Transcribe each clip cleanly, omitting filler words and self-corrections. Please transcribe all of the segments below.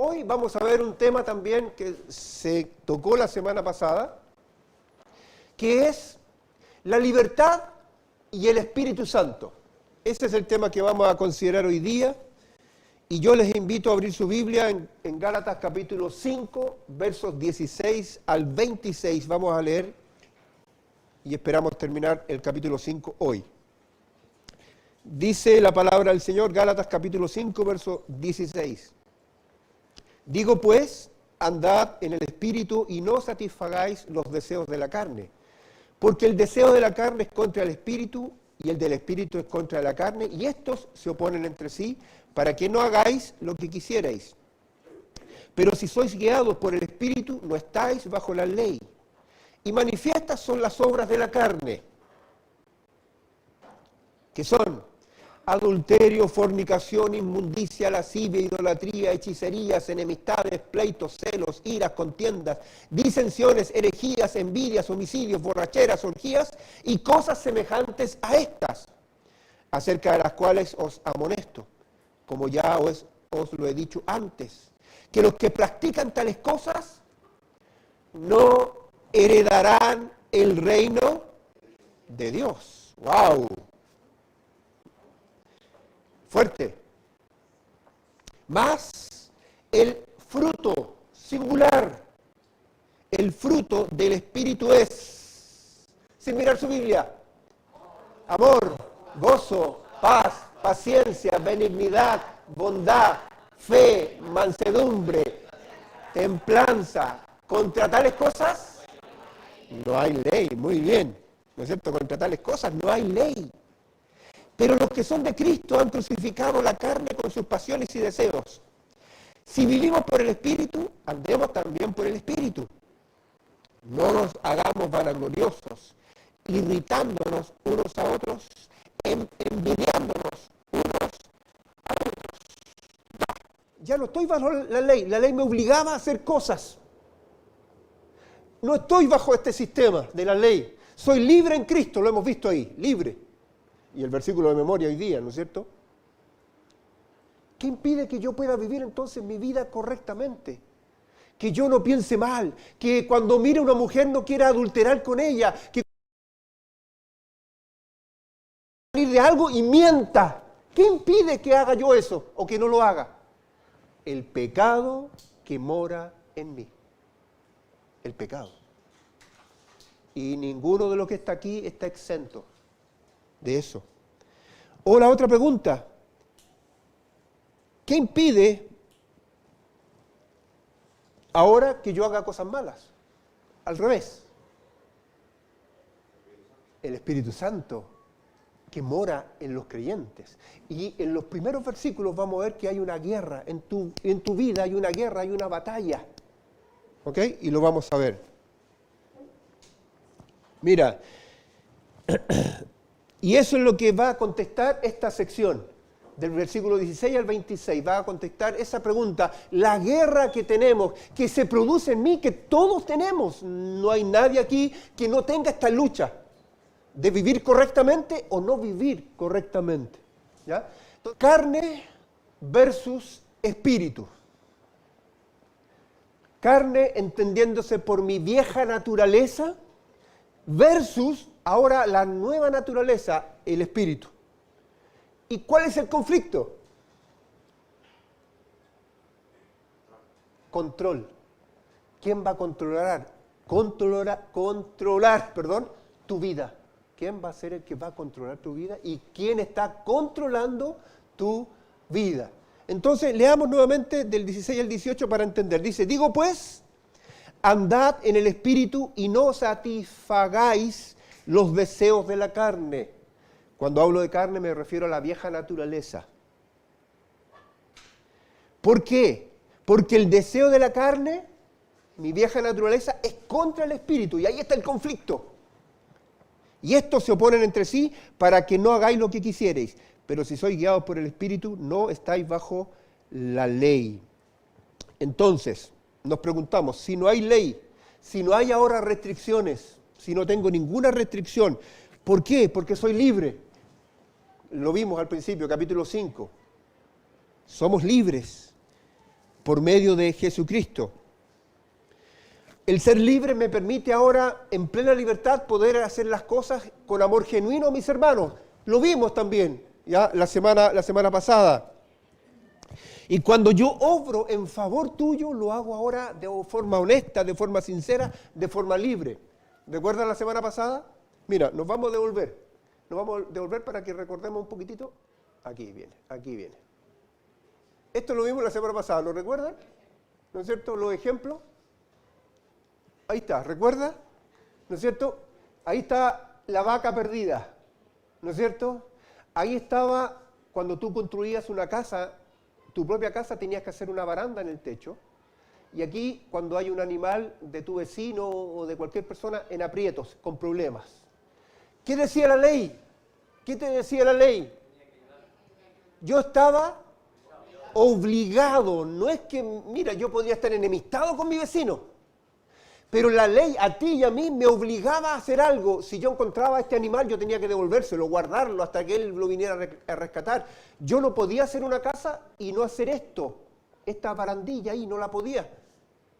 Hoy vamos a ver un tema también que se tocó la semana pasada, que es la libertad y el Espíritu Santo. Ese es el tema que vamos a considerar hoy día. Y yo les invito a abrir su Biblia en Gálatas capítulo 5, versos 16 al 26. Vamos a leer y esperamos terminar el capítulo 5 hoy. Dice la palabra del Señor, Gálatas capítulo 5, verso 16. Digo pues, andad en el Espíritu y no satisfagáis los deseos de la carne. Porque el deseo de la carne es contra el Espíritu y el del Espíritu es contra la carne, y estos se oponen entre sí para que no hagáis lo que quisierais. Pero si sois guiados por el Espíritu, no estáis bajo la ley. Y manifiestas son las obras de la carne, que son adulterio, fornicación, inmundicia, lascivia, idolatría, hechicerías, enemistades, pleitos, celos, iras, contiendas, disensiones, herejías, envidias, homicidios, borracheras, orgías y cosas semejantes a estas, acerca de las cuales os amonesto, como ya os lo he dicho antes, que los que practican tales cosas no heredarán el reino de Dios. ¡Wow! Fuerte. Más el fruto singular, el fruto del Espíritu es, sin mirar su Biblia, amor, gozo, paz, paciencia, benignidad, bondad, fe, mansedumbre, templanza. Contra tales cosas no hay ley. Muy bien, ¿no es cierto? Contra tales cosas no hay ley. Pero los que son de Cristo han crucificado la carne con sus pasiones y deseos. Si vivimos por el Espíritu, andemos también por el Espíritu. No nos hagamos vanagloriosos, irritándonos unos a otros, envidiándonos unos a otros. Ya no estoy bajo la ley me obligaba a hacer cosas. No estoy bajo este sistema de la ley. Soy libre en Cristo, lo hemos visto ahí, libre. Y el versículo de memoria hoy día, ¿no es cierto? ¿Qué impide que yo pueda vivir entonces mi vida correctamente? Que yo no piense mal, que cuando mire a una mujer no quiera adulterar con ella, que salir de algo y mienta. ¿Qué impide que haga yo eso o que no lo haga? El pecado que mora en mí. El pecado. Y ninguno de los que está aquí está exento de eso. O la otra pregunta, ¿qué impide ahora que yo haga cosas malas? Al revés. El Espíritu Santo que mora en los creyentes. Y en los primeros versículos vamos a ver que hay una guerra, en tu vida hay una guerra, hay una batalla. ¿Ok? Y lo vamos a ver. Mira, y eso es lo que va a contestar esta sección, del versículo 16 al 26, va a contestar esa pregunta, la guerra que tenemos, que se produce en mí, que todos tenemos. No hay nadie aquí que no tenga esta lucha de vivir correctamente o no vivir correctamente. ¿Ya? Entonces, carne versus espíritu. Carne entendiéndose por mi vieja naturaleza versus ahora la nueva naturaleza, el espíritu. ¿Y cuál es el conflicto? Control. ¿Quién va a controlar tu vida? ¿Quién va a ser el que va a controlar tu vida? ¿Y quién está controlando tu vida? Entonces, leamos nuevamente del 16 al 18 para entender. Dice, digo pues, andad en el espíritu y no satisfagáis los deseos de la carne. Cuando hablo de carne me refiero a la vieja naturaleza. ¿Por qué? Porque el deseo de la carne, mi vieja naturaleza, es contra el espíritu y ahí está el conflicto. Y estos se oponen entre sí para que no hagáis lo que quisierais. Pero si sois guiados por el espíritu, no estáis bajo la ley. Entonces, nos preguntamos, si no hay ley, si no hay ahora restricciones, si no tengo ninguna restricción, ¿por qué? Porque soy libre. Lo vimos al principio, capítulo 5. Somos libres. por medio de Jesucristo. El ser libre me permite ahora, en plena libertad, poder hacer las cosas con amor genuino a mis hermanos. Lo vimos también, ya la semana pasada. Y cuando yo obro en favor tuyo, lo hago ahora de forma honesta, de forma sincera, de forma libre. ¿Recuerdan la semana pasada? Mira, nos vamos a devolver. Nos vamos a devolver para que recordemos un poquitito. Aquí viene, aquí viene. Esto lo vimos la semana pasada, ¿lo recuerdan? ¿No es cierto? Los ejemplos. Ahí está, ¿recuerda? ¿No es cierto? Ahí está la vaca perdida, ¿no es cierto? Ahí estaba cuando tú construías una casa, tu propia casa, tenías que hacer una baranda en el techo. Y aquí, cuando hay un animal de tu vecino o de cualquier persona en aprietos, con problemas. ¿Qué decía la ley? ¿Qué te decía la ley? Yo estaba obligado, no es que, mira, yo podría estar enemistado con mi vecino. Pero la ley a ti y a mí me obligaba a hacer algo. Si yo encontraba a este animal, yo tenía que devolvérselo, guardarlo hasta que él lo viniera a rescatar. Yo no podía hacer una casa y no hacer esto. Esta barandilla ahí no la podía.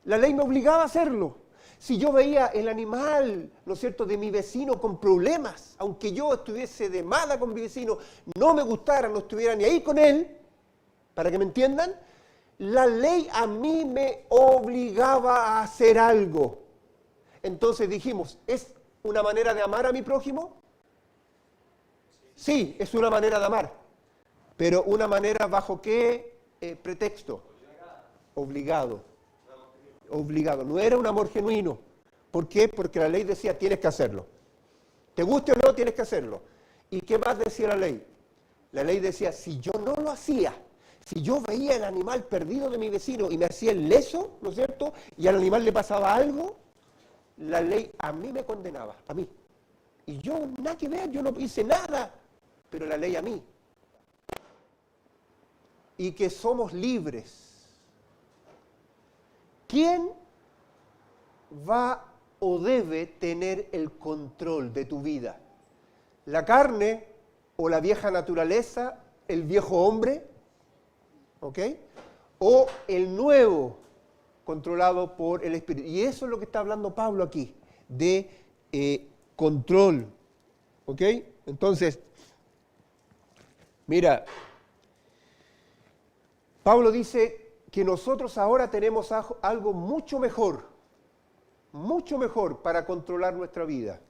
La ley me obligaba a hacerlo. Si yo veía el animal, ¿no es cierto?, de mi vecino con problemas, aunque yo estuviese de mala con mi vecino, no me gustara, no estuviera ni ahí con él, para que me entiendan, la ley a mí me obligaba a hacer algo. Entonces dijimos, ¿es una manera de amar a mi prójimo? Sí, es una manera de amar. Pero una manera bajo qué pretexto? Obligado. Obligado. No era un amor genuino. ¿Por qué? Porque la ley decía, tienes que hacerlo. Te guste o no, tienes que hacerlo. ¿Y qué más decía la ley? La ley decía, si yo no lo hacía, si yo veía el animal perdido de mi vecino y me hacía el leso, ¿no es cierto?, y al animal le pasaba algo, la ley a mí me condenaba, a mí. Y yo, nada que ver, yo no hice nada, pero la ley a mí. Y que somos libres. ¿Quién va o debe tener el control de tu vida? ¿La carne o la vieja naturaleza, el viejo hombre? ¿Ok? O el nuevo, controlado por el Espíritu. Y eso es lo que está hablando Pablo aquí, de control. ¿Ok? Entonces, mira, Pablo dice que nosotros ahora tenemos algo mucho mejor para controlar nuestra vida.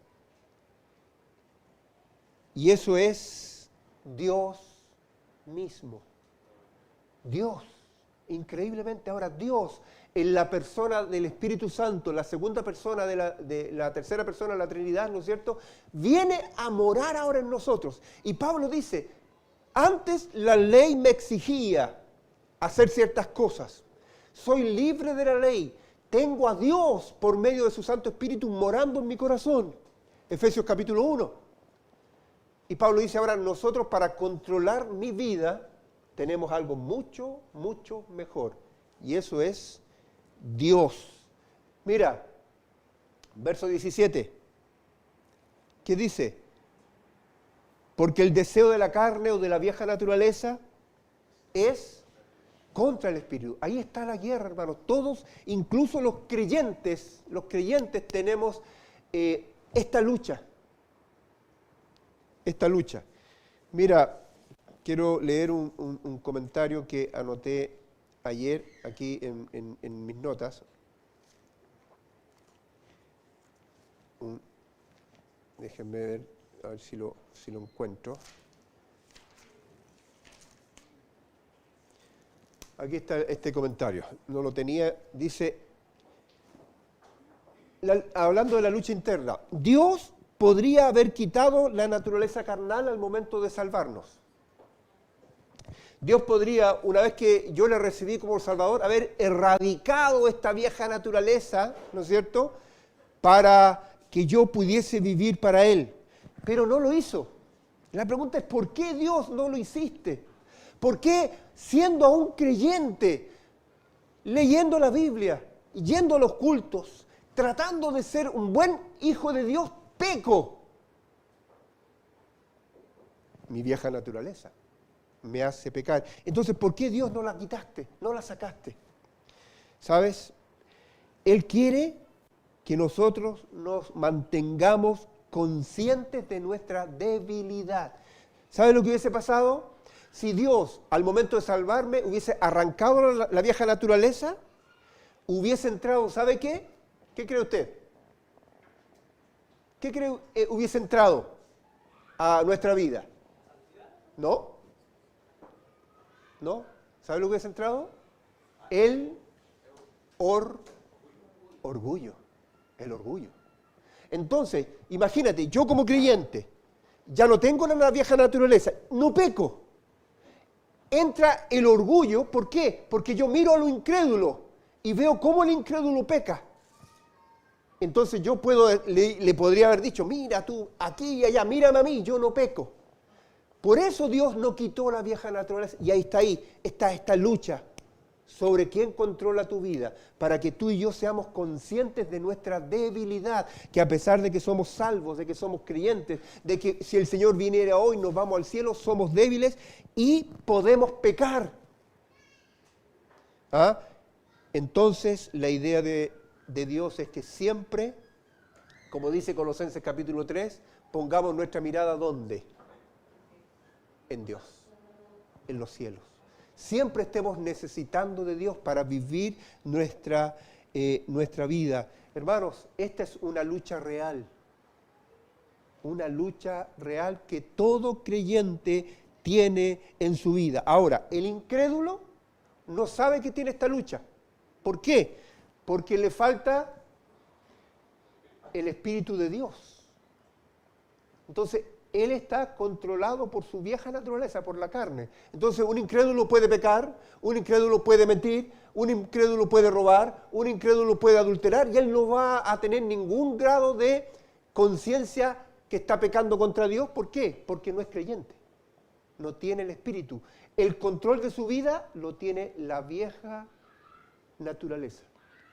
Y eso es Dios mismo. Dios, increíblemente ahora Dios, en la persona del Espíritu Santo, la segunda persona de la tercera persona de la Trinidad, ¿no es cierto?, viene a morar ahora en nosotros. Y Pablo dice, antes la ley me exigía hacer ciertas cosas. Soy libre de la ley. Tengo a Dios por medio de su Santo Espíritu morando en mi corazón. Efesios capítulo 1. Y Pablo dice ahora, nosotros para controlar mi vida tenemos algo mucho, mucho mejor. Y eso es Dios. Mira, verso 17. ¿Qué dice? Porque el deseo de la carne o de la vieja naturaleza es contra el Espíritu. Ahí está la guerra, hermanos. Todos, incluso los creyentes tenemos esta lucha. Esta lucha. Mira, quiero leer un comentario que anoté ayer aquí en mis notas. Déjenme ver, a ver si lo encuentro. Aquí está este comentario. No lo tenía. Dice, hablando de la lucha interna, Dios podría haber quitado la naturaleza carnal al momento de salvarnos. Dios podría, una vez que yo le recibí como Salvador, haber erradicado esta vieja naturaleza, ¿no es cierto?, para que yo pudiese vivir para Él. Pero no lo hizo. La pregunta es, ¿por qué Dios no lo hiciste? ¿Por qué, siendo aún creyente, leyendo la Biblia, yendo a los cultos, tratando de ser un buen hijo de Dios, peco? Mi vieja naturaleza me hace pecar. Entonces, ¿por qué Dios no la quitaste? No la sacaste. ¿Sabes? Él quiere que nosotros nos mantengamos conscientes de nuestra debilidad. ¿Sabes lo que hubiese pasado? Si Dios, al momento de salvarme, hubiese arrancado la vieja naturaleza, hubiese entrado, ¿sabe qué? ¿Qué cree usted? ¿Qué cree hubiese entrado a nuestra vida? ¿No? ¿No? ¿Sabe lo que hubiese entrado? El orgullo. El orgullo. Entonces, imagínate, yo como creyente, ya no tengo la vieja naturaleza, no peco. Entra el orgullo, ¿por qué? Porque yo miro a lo incrédulo y veo cómo el incrédulo peca. Entonces yo le podría haber dicho, mira tú, aquí y allá, mírame a mí, yo no peco. Por eso Dios no quitó la vieja naturaleza. Y ahí está esta lucha sobre quién controla tu vida, para que tú y yo seamos conscientes de nuestra debilidad, que a pesar de que somos salvos, de que somos creyentes, de que si el Señor viniera hoy nos vamos al cielo, somos débiles y podemos pecar. ¿Ah? Entonces la idea de Dios es que siempre, como dice Colosenses capítulo 3, pongamos nuestra mirada ¿dónde? En Dios, en los cielos. Siempre estemos necesitando de Dios para vivir nuestra vida. Hermanos, esta es una lucha real que todo creyente tiene en su vida. Ahora, el incrédulo no sabe que tiene esta lucha. ¿Por qué? Porque le falta el Espíritu de Dios. Entonces, él está controlado por su vieja naturaleza, por la carne. Entonces, un incrédulo puede pecar, un incrédulo puede mentir, un incrédulo puede robar, un incrédulo puede adulterar, y él no va a tener ningún grado de conciencia que está pecando contra Dios. ¿Por qué? Porque no es creyente. No tiene el Espíritu. El control de su vida lo tiene la vieja naturaleza.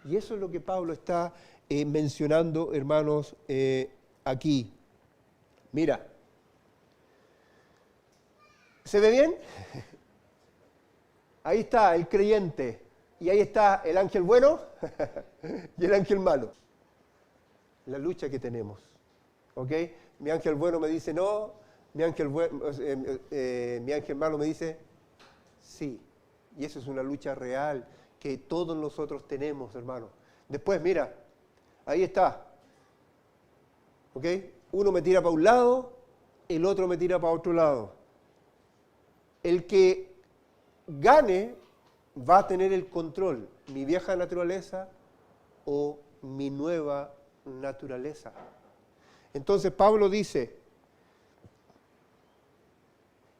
Y eso es lo que Pablo está mencionando, hermanos, aquí. Mira, ¿se ve bien? Ahí está el creyente y ahí está el ángel bueno y el ángel malo. La lucha que tenemos, ¿ok? Mi ángel bueno me dice no, mi ángel malo me dice sí. Y eso es una lucha real que todos nosotros tenemos, hermano. Después, mira, ahí está, ¿ok? Uno me tira para un lado, el otro me tira para otro lado. El que gane va a tener el control, mi vieja naturaleza o mi nueva naturaleza. Entonces Pablo dice,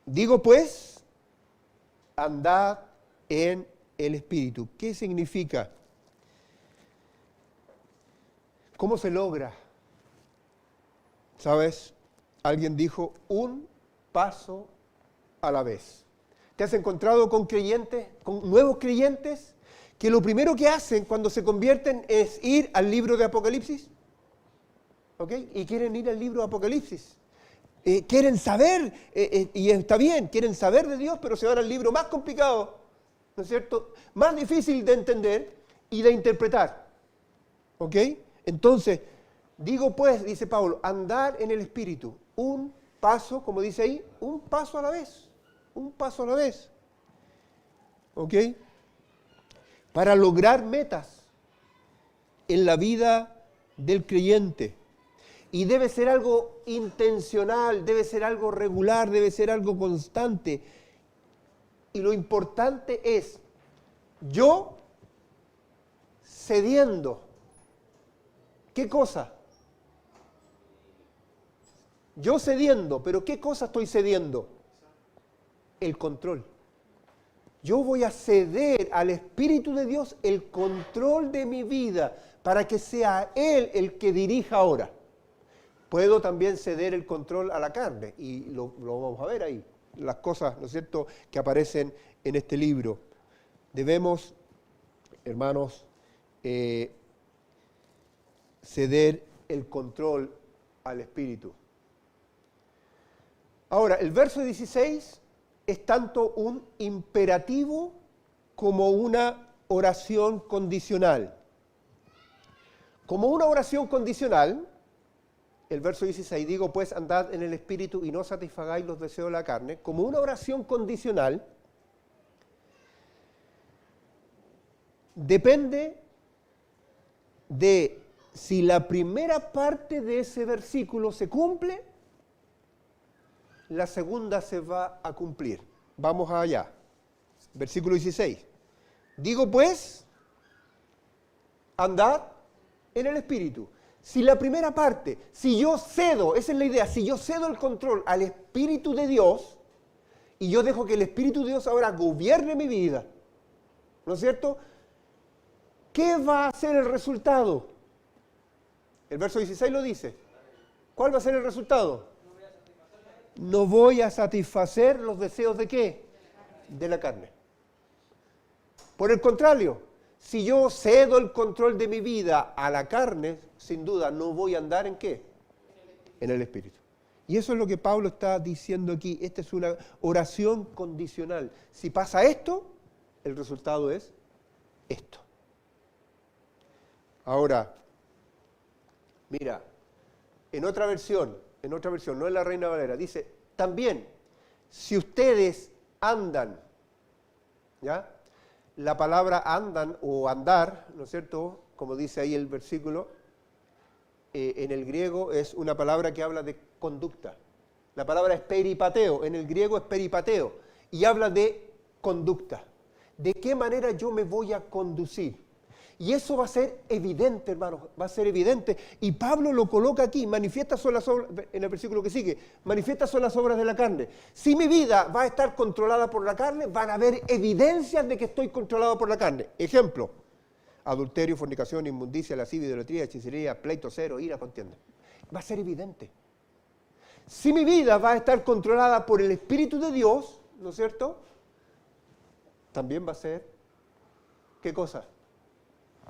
digo pues, andad en el Espíritu. ¿Qué significa? ¿Cómo se logra? ¿Sabes? Alguien dijo, un paso a la vez. ¿Te has encontrado con creyentes, con nuevos creyentes, que lo primero que hacen cuando se convierten es ir al libro de Apocalipsis? ¿Ok? Y quieren ir al libro de Apocalipsis. Quieren saber, y está bien, quieren saber de Dios, pero se van al libro más complicado, ¿no es cierto? Más difícil de entender y de interpretar. ¿Ok? Entonces, digo pues, dice Pablo, andar en el Espíritu, un paso, como dice ahí, un paso a la vez. Un paso a la vez. ¿Ok? Para lograr metas en la vida del creyente. Y debe ser algo intencional, debe ser algo regular, debe ser algo constante. Y lo importante es, yo cediendo. ¿Qué cosa? Yo cediendo, pero ¿qué cosa estoy cediendo? El control. Yo voy a ceder al Espíritu de Dios el control de mi vida para que sea Él el que dirija ahora. Puedo también ceder el control a la carne y lo vamos a ver ahí, las cosas, ¿no es cierto?, que aparecen en este libro. Debemos, hermanos, ceder el control al Espíritu. Ahora, el verso 16 es tanto un imperativo como una oración condicional. Como una oración condicional, el verso 16, digo pues andad en el Espíritu y no satisfagáis los deseos de la carne, como una oración condicional, depende de si la primera parte de ese versículo se cumple, la segunda se va a cumplir. Vamos allá. Versículo 16. Digo pues, andad en el Espíritu. Si la primera parte, si yo cedo, esa es la idea, si yo cedo el control al Espíritu de Dios y yo dejo que el Espíritu de Dios ahora gobierne mi vida, ¿no es cierto? ¿Qué va a ser el resultado? El verso 16 lo dice. ¿Cuál va a ser el resultado? No voy a satisfacer los deseos ¿de qué? De la carne. Por el contrario, si yo cedo el control de mi vida a la carne, sin duda no voy a andar ¿en qué? En el Espíritu. Y eso es lo que Pablo está diciendo aquí. Esta es una oración condicional. Si pasa esto, el resultado es esto. Ahora, mira, en otra versión, no en la Reina Valera, dice, también, si ustedes andan, ¿ya? La palabra andan o andar, ¿no es cierto?, como dice ahí el versículo, en el griego es una palabra que habla de conducta. La palabra es peripateo, en el griego es peripateo, y habla de conducta. ¿De qué manera yo me voy a conducir? Y eso va a ser evidente, hermanos, va a ser evidente. Y Pablo lo coloca aquí, manifiestas son las obras, en el versículo que sigue, manifiestas son las obras de la carne. Si mi vida va a estar controlada por la carne, van a haber evidencias de que estoy controlado por la carne. Ejemplo, adulterio, fornicación, inmundicia, lascivia, idolatría, hechicería, pleito, celo, ira, contienda. Va a ser evidente. Si mi vida va a estar controlada por el Espíritu de Dios, ¿no es cierto? También va a ser, ¿qué cosa?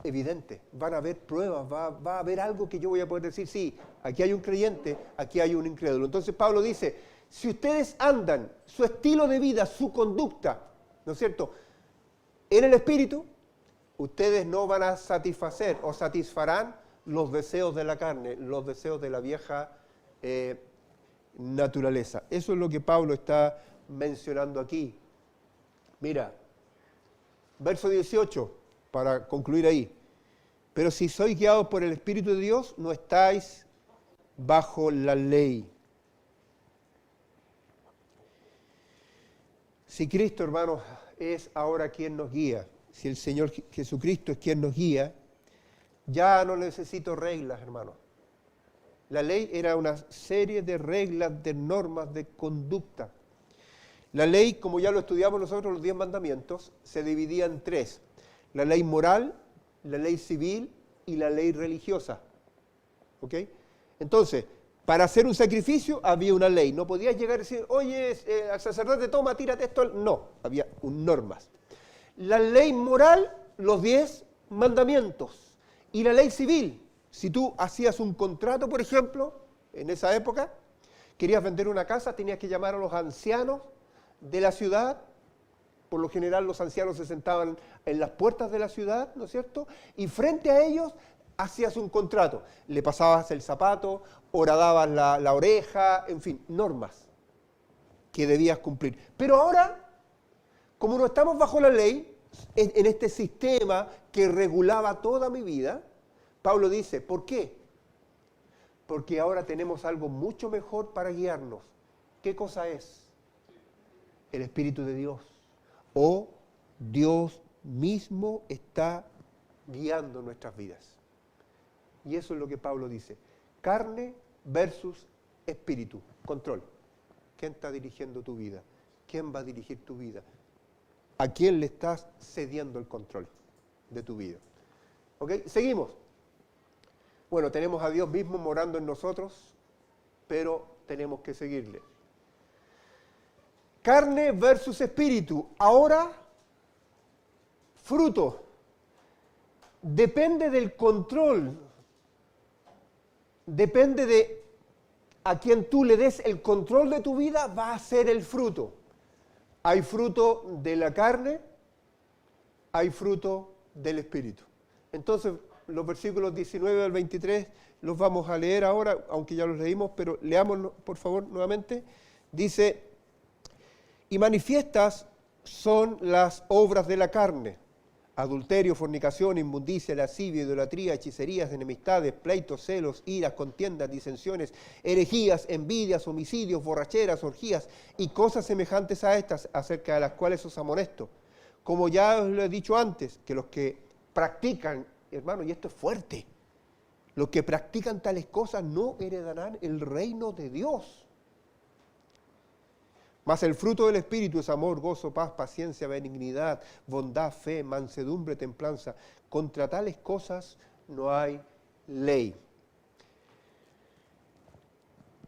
Evidente, van a haber pruebas, va a haber algo que yo voy a poder decir, sí, aquí hay un creyente, aquí hay un incrédulo. Entonces Pablo dice, si ustedes andan, su estilo de vida, su conducta, ¿no es cierto?, en el Espíritu, ustedes no van a satisfacer o satisfarán los deseos de la carne, los deseos de la vieja naturaleza. Eso es lo que Pablo está mencionando aquí. Mira, verso 18. Para concluir ahí, pero si sois guiados por el Espíritu de Dios, no estáis bajo la ley. Si Cristo, hermanos, es ahora quien nos guía, si el Señor Jesucristo es quien nos guía, ya no necesito reglas, hermanos. La ley era una serie de reglas, de normas, de conducta. La ley, como ya lo estudiamos nosotros, los 10 mandamientos, se dividía en 3. La ley moral, la ley civil y la ley religiosa. ¿Ok? Entonces, para hacer un sacrificio había una ley. No podías llegar y decir, oye, al sacerdote, toma, tírate esto. No, había normas. La ley moral, los 10 mandamientos. Y la ley civil, si tú hacías un contrato, por ejemplo, en esa época, querías vender una casa, tenías que llamar a los ancianos de la ciudad. Por lo general los ancianos se sentaban en las puertas de la ciudad, ¿no es cierto? Y frente a ellos hacías un contrato. Le pasabas el zapato, horadabas la oreja, en fin, normas que debías cumplir. Pero ahora, como no estamos bajo la ley, en este sistema que regulaba toda mi vida, Pablo dice, ¿por qué? Porque ahora tenemos algo mucho mejor para guiarnos. ¿Qué cosa es? El Espíritu de Dios. O Dios mismo está guiando nuestras vidas. Y eso es lo que Pablo dice. Carne versus espíritu. Control. ¿Quién está dirigiendo tu vida? ¿Quién va a dirigir tu vida? ¿A quién le estás cediendo el control de tu vida? ¿Ok? Seguimos. Bueno, tenemos a Dios mismo morando en nosotros, pero tenemos que seguirle. Carne versus espíritu. Ahora, fruto. Depende del control. Depende de a quien tú le des el control de tu vida, va a ser el fruto. Hay fruto de la carne, hay fruto del Espíritu. Entonces, los versículos 19 al 23 los vamos a leer ahora, aunque ya los leímos, pero leámoslos por favor nuevamente. Dice, y manifiestas son las obras de la carne: adulterio, fornicación, inmundicia, lascivia, idolatría, hechicerías, enemistades, pleitos, celos, iras, contiendas, disensiones, herejías, envidias, homicidios, borracheras, orgías y cosas semejantes a estas, acerca de las cuales os amonesto. Como ya os lo he dicho antes, que los que practican, hermano, y esto es fuerte, los que practican tales cosas no heredarán el reino de Dios. Mas el fruto del Espíritu es amor, gozo, paz, paciencia, benignidad, bondad, fe, mansedumbre, templanza. Contra tales cosas no hay ley.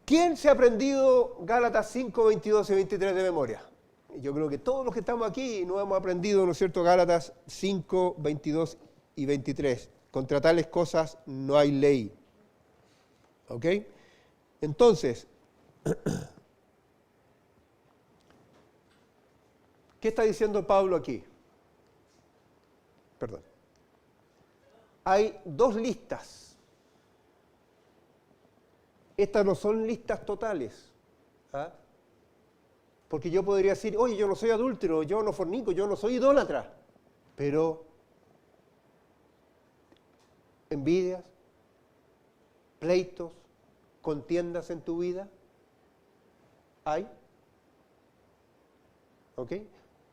¿Quién se ha aprendido Gálatas 5, 22 y 23 de memoria? Yo creo que todos los que estamos aquí no hemos aprendido, ¿no es cierto?, Gálatas 5, 22 y 23. Contra tales cosas no hay ley. ¿Ok? Entonces, ¿qué está diciendo Pablo aquí? Perdón. Hay dos listas. Estas no son listas totales. ¿Ah? Porque yo podría decir, oye, yo no soy adúltero, yo no fornico, yo no soy idólatra. Pero envidias, pleitos, contiendas en tu vida, ¿hay? ¿Ok?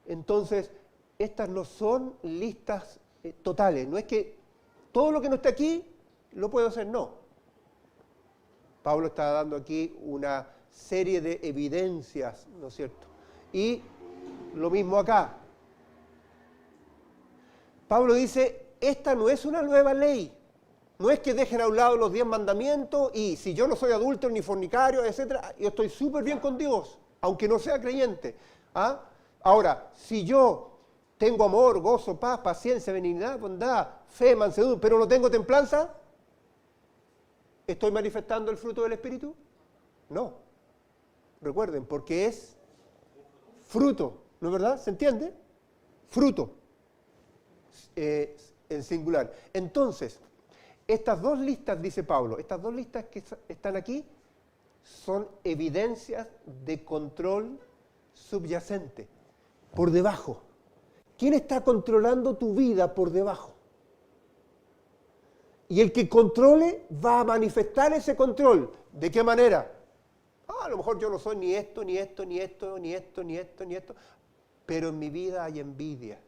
Entonces, estas no son listas totales. No es que todo lo que no está aquí lo puedo hacer, no. Pablo está dando aquí una serie de evidencias, ¿no es cierto? Y lo mismo acá. Pablo dice, esta no es una nueva ley. No es que dejen a un lado los 10 mandamientos y si yo no soy adúltero ni fornicario, etcétera, yo estoy súper bien con Dios, aunque no sea creyente. ¿Ah? Ahora, si yo tengo amor, gozo, paz, paciencia, benignidad, bondad, fe, mansedumbre, pero no tengo templanza, ¿estoy manifestando el fruto del Espíritu? No. Recuerden, porque es fruto, ¿no es verdad? ¿Se entiende? Fruto. En singular. Entonces, estas dos listas, dice Pablo, estas dos listas que están aquí son evidencias de control subyacente, por debajo. ¿Quién está controlando tu vida por debajo? Y el que controle va a manifestar ese control. ¿De qué manera? A lo mejor yo no soy ni esto, ni esto, ni esto, ni esto, ni esto, ni esto, pero en mi vida hay envidia.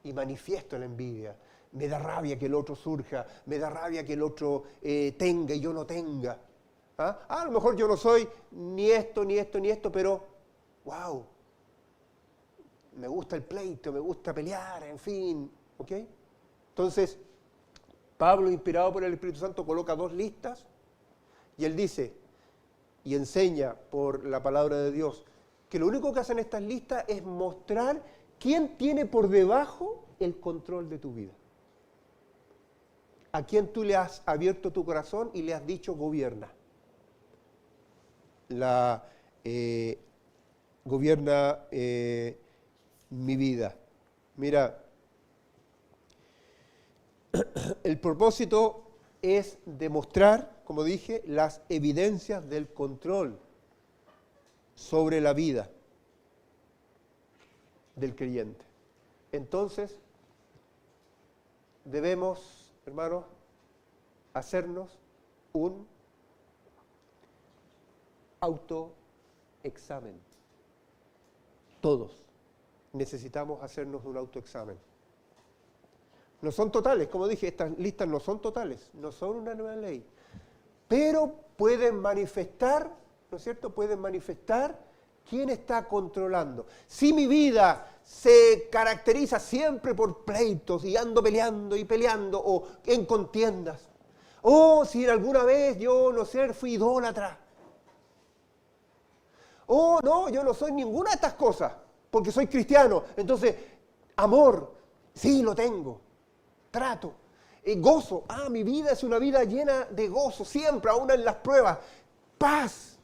Y manifiesto la envidia. Me da rabia que el otro surja, me da rabia que el otro tenga y yo no tenga. A lo mejor yo no soy ni esto, ni esto, ni esto, pero wow, me gusta el pleito, me gusta pelear, en fin, ¿ok? Entonces, Pablo, inspirado por el Espíritu Santo, coloca dos listas y él dice y enseña por la palabra de Dios que lo único que hacen estas listas es mostrar quién tiene por debajo el control de tu vida. A quién tú le has abierto tu corazón y le has dicho gobierna. Gobierna mi vida. Mira, el propósito es demostrar, como dije, las evidencias del control sobre la vida del creyente. Entonces, debemos, hermanos, hacernos un autoexamen. Todos necesitamos hacernos un autoexamen. No son totales, como dije, estas listas no son totales, no son una nueva ley, pero pueden manifestar, ¿no es cierto? Pueden manifestar quién está controlando. Si mi vida se caracteriza siempre por pleitos y ando peleando y peleando o en contiendas, o si alguna vez yo, no sé, fui idólatra, o no, yo no soy ninguna de estas cosas, porque soy cristiano, entonces, amor, sí lo tengo. Trato, gozo, mi vida es una vida llena de gozo, siempre, aún en las pruebas, paz,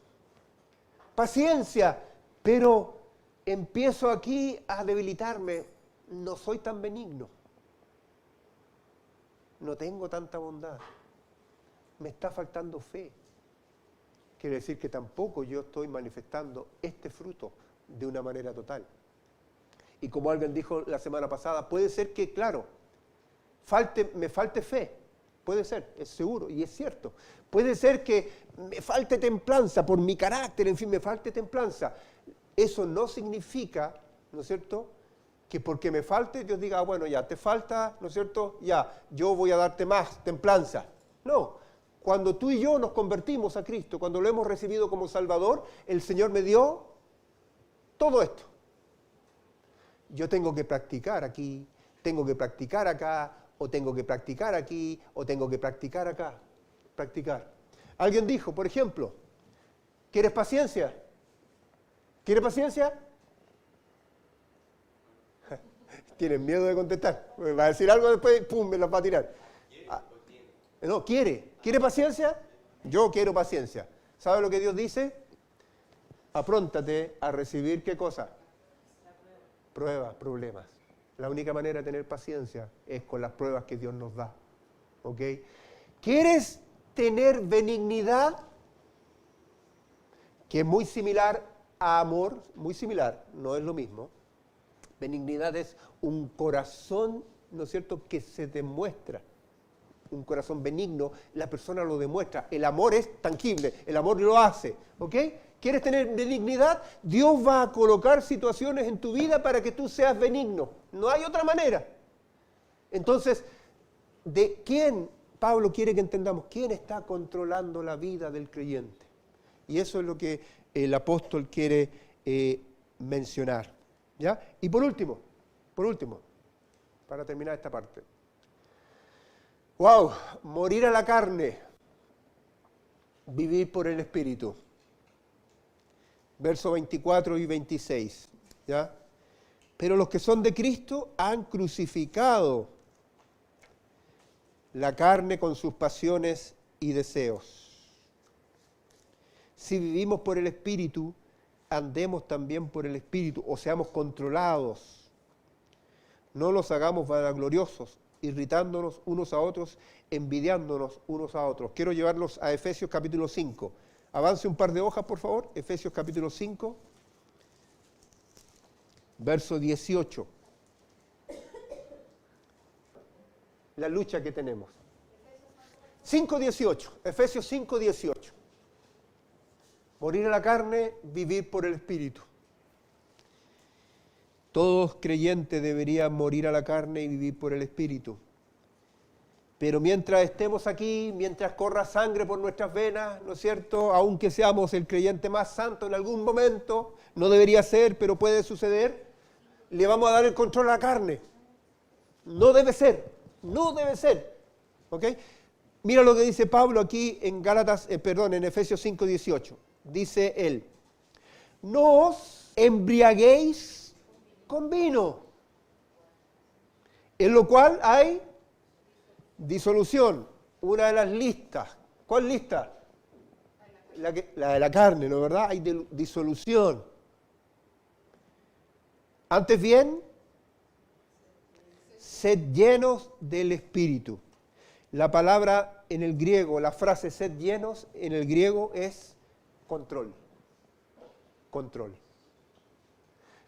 paciencia, pero empiezo aquí a debilitarme, no soy tan benigno, no tengo tanta bondad, me está faltando fe. Quiere decir que tampoco yo estoy manifestando este fruto de una manera total. Y como alguien dijo la semana pasada, puede ser que, claro, me falte fe. Puede ser, es seguro y es cierto. Puede ser que me falte templanza por mi carácter, en fin, me falte templanza. Eso no significa, ¿no es cierto?, que porque me falte Dios diga, bueno, ya, te falta, ¿no es cierto?, ya, yo voy a darte más templanza. No. Cuando tú y yo nos convertimos a Cristo, cuando lo hemos recibido como Salvador, el Señor me dio todo esto. Yo tengo que practicar aquí, tengo que practicar acá, o tengo que practicar aquí, o tengo que practicar acá. Practicar. Alguien dijo, por ejemplo, ¿quieres paciencia? ¿Quieres paciencia? Tienen miedo de contestar. Va a decir algo después, pum, me las va a tirar. No, ¿quiere paciencia? Yo quiero paciencia. ¿Sabe lo que Dios dice? Apróntate a recibir, ¿qué cosa? Pruebas, problemas. La única manera de tener paciencia es con las pruebas que Dios nos da. ¿Ok? ¿Quieres tener benignidad? Que es muy similar a amor, muy similar, no es lo mismo. Benignidad es un corazón, ¿no es cierto?, que se demuestra. Un corazón benigno, la persona lo demuestra. El amor es tangible, el amor lo hace. ¿Ok? ¿Quieres tener benignidad? Dios va a colocar situaciones en tu vida para que tú seas benigno. No hay otra manera. Entonces, ¿de quién Pablo quiere que entendamos? ¿Quién está controlando la vida del creyente? Y eso es lo que el apóstol quiere mencionar. ¿Ya? Y por último, para terminar esta parte. ¡Wow! Morir a la carne, vivir por el Espíritu. Versos 24 y 26. ¿Ya? Pero los que son de Cristo han crucificado la carne con sus pasiones y deseos. Si vivimos por el Espíritu, andemos también por el Espíritu, o seamos controlados. No los hagamos vanagloriosos, irritándonos unos a otros, envidiándonos unos a otros. Quiero llevarlos a Efesios capítulo 5. Avance un par de hojas, por favor. Efesios capítulo 5, verso 18. La lucha que tenemos. 5:18. Efesios 5:18. Morir a la carne, vivir por el Espíritu. Todos creyentes deberían morir a la carne y vivir por el Espíritu. Pero mientras estemos aquí, mientras corra sangre por nuestras venas, ¿no es cierto?, aunque seamos el creyente más santo en algún momento, no debería ser, pero puede suceder, le vamos a dar el control a la carne. No debe ser, ¿ok? Mira lo que dice Pablo aquí en en Efesios 5:18. Dice él, no os embriaguéis con vino, en lo cual hay disolución. Una de las listas. ¿Cuál lista? La de la carne, ¿no es verdad? Hay disolución. Antes bien, sed llenos del Espíritu. La palabra en el griego, la frase sed llenos en el griego es control. Control.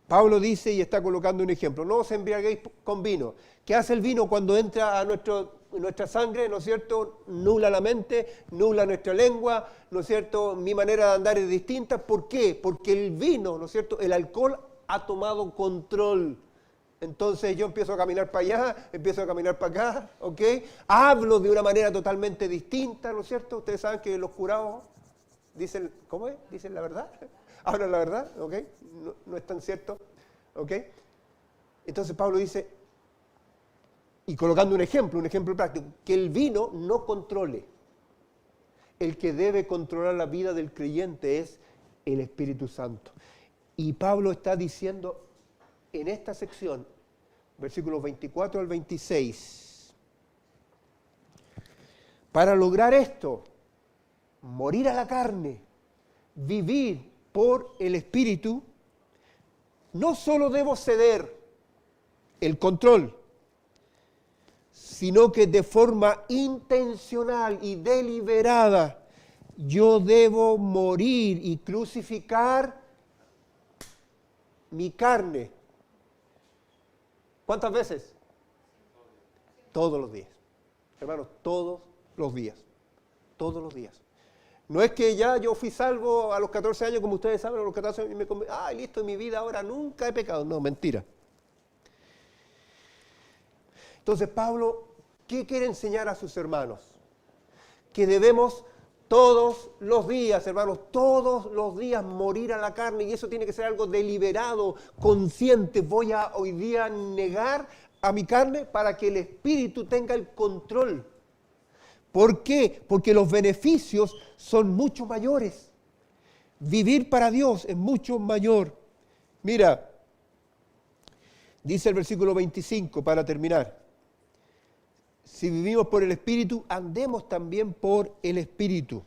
Pablo dice y está colocando un ejemplo, no os embriaguéis con vino. ¿Qué hace el vino cuando entra a nuestra sangre? ¿No es cierto? Nubla la mente, nubla nuestra lengua, ¿no es cierto? Mi manera de andar es distinta. ¿Por qué? Porque el vino, ¿no es cierto? El alcohol ha tomado control. Entonces yo empiezo a caminar para allá, empiezo a caminar para acá, ¿ok? Hablo de una manera totalmente distinta, ¿no es cierto? Ustedes saben que los curados dicen, ¿cómo es? Dicen la verdad, hablan la verdad, ¿ok? No es tan cierto, ¿ok? Entonces Pablo dice, y colocando un ejemplo práctico, que el vino no controle. El que debe controlar la vida del creyente es el Espíritu Santo. Y Pablo está diciendo en esta sección, versículos 24 al 26, para lograr esto, morir a la carne, vivir por el Espíritu, no solo debo ceder, el control, sino que de forma intencional y deliberada yo debo morir y crucificar mi carne. ¿Cuántas veces? Todos los días. Hermanos, todos los días. Todos los días. No es que ya yo fui salvo a los 14 años, como ustedes saben, a los 14 años y listo, en mi vida ahora nunca he pecado. No, mentira. Entonces Pablo, ¿qué quiere enseñar a sus hermanos? Que debemos todos los días, hermanos, todos los días morir a la carne, y eso tiene que ser algo deliberado, consciente. Voy a hoy día negar a mi carne para que el Espíritu tenga el control. ¿Por qué? Porque los beneficios son mucho mayores. Vivir para Dios es mucho mayor. Mira, dice el versículo 25 para terminar. Si vivimos por el Espíritu, andemos también por el Espíritu.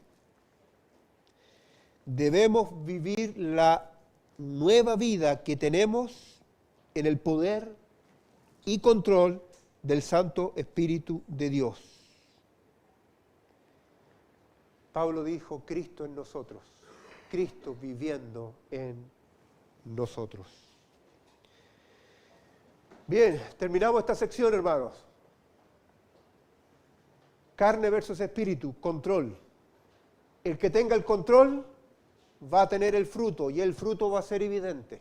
Debemos vivir la nueva vida que tenemos en el poder y control del Santo Espíritu de Dios. Pablo dijo, Cristo en nosotros, Cristo viviendo en nosotros. Bien, terminamos esta sección, hermanos. Carne versus espíritu, control. El que tenga el control va a tener el fruto y el fruto va a ser evidente.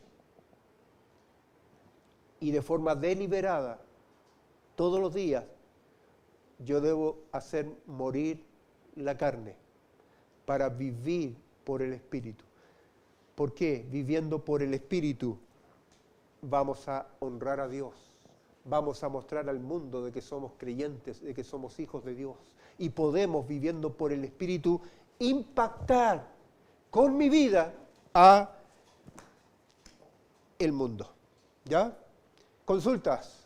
Y de forma deliberada, todos los días, yo debo hacer morir la carne para vivir por el Espíritu. ¿Por qué? Viviendo por el Espíritu vamos a honrar a Dios. Vamos a mostrar al mundo de que somos creyentes, de que somos hijos de Dios. Y podemos, viviendo por el Espíritu, impactar con mi vida a el mundo. ¿Ya? Consultas.